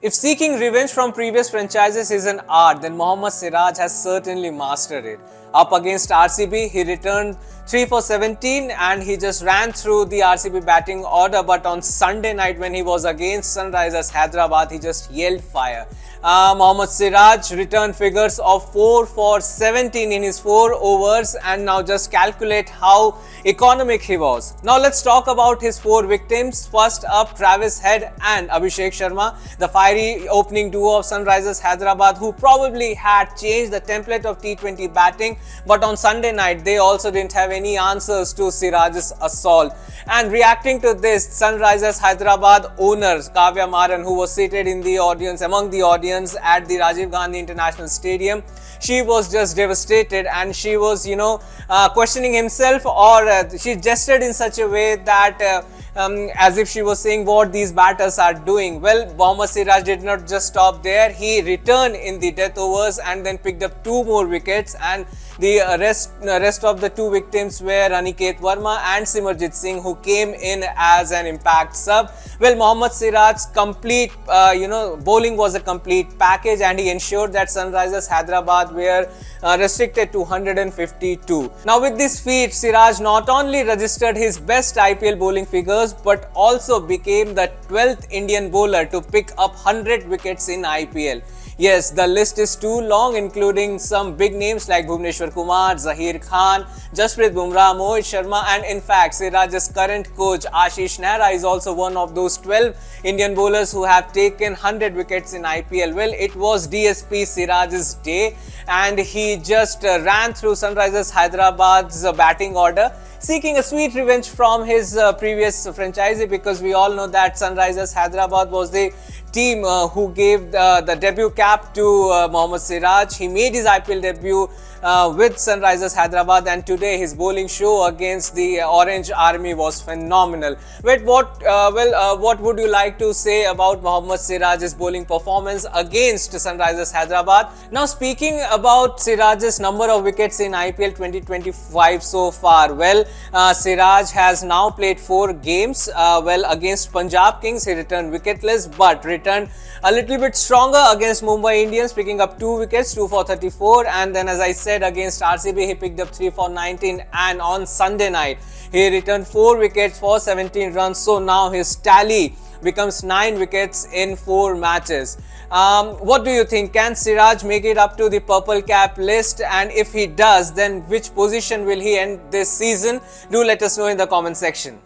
If seeking revenge from previous franchises is an art, then Mohammad Siraj has certainly mastered it. Up against RCB, he returned 3 for 17 and he just ran through the RCB batting order. But on Sunday night, when he was against Sunrisers Hyderabad, he just yelled fire. Mohammad Siraj returned figures of 4 for 17 in his 4 overs, and now just calculate how economic he was. Now let's talk about his 4 victims. First up, Travis Head and Abhishek Sharma, the fiery opening duo of Sunrisers Hyderabad, who probably had changed the template of T20 batting, but on Sunday night they also didn't have any answers to Siraj's assault. And reacting to this, Sunrisers Hyderabad owner Kavya Maran, who was seated in the audience, among the audience at the Rajiv Gandhi International Stadium, she was just devastated, and she was, questioning himself, or she gestured in such a way that as if she was saying what these batters are doing. Well, Mohammad Siraj did not just stop there. He returned in the death overs and then picked up 2 more wickets, and the rest of the 2 victims were Aniket Verma and Simarjit Singh, who came in as an impact sub. Well, Mohammad Siraj's complete bowling was a complete package, and he ensured that Sunrisers Hyderabad were restricted to 152. Now with this feat, Siraj not only registered his best IPL bowling figures but also became the 12th Indian bowler to pick up 100 wickets in IPL. Yes, the list is too long, including some big names like Bhuvneshwar Kumar, Zaheer Khan, Jasprit Bumrah, Mohit Sharma, and in fact, Siraj's current coach Ashish Nehra is also one of those 12 Indian bowlers who have taken 100 wickets in IPL. Well, it was DSP Siraj's day, and he just ran through Sunrisers Hyderabad's batting order, seeking a sweet revenge from his previous franchisee, because we all know that Sunrisers Hyderabad was the team who gave the debut cap to Mohammad Siraj. He made his IPL debut with Sunrisers Hyderabad, and today his bowling show against the Orange Army was phenomenal. Wait, what would you like to say about Mohammad Siraj's bowling performance against Sunrisers Hyderabad? Now, speaking about Siraj's number of wickets in IPL 2025 so far, well, Siraj has now played 4 games. Against Punjab Kings, he returned wicketless, but returned a little bit stronger against Mumbai Indians, picking up 2 wickets, 2 for 34, and then, as I said, against RCB, he picked up 3 for 19, and on Sunday night, he returned 4 wickets for 17 runs. So now his tally becomes 9 wickets in 4 matches. What do you think? Can Siraj make it up to the purple cap list? And if he does, then which position will he end this season? Do let us know in the comment section.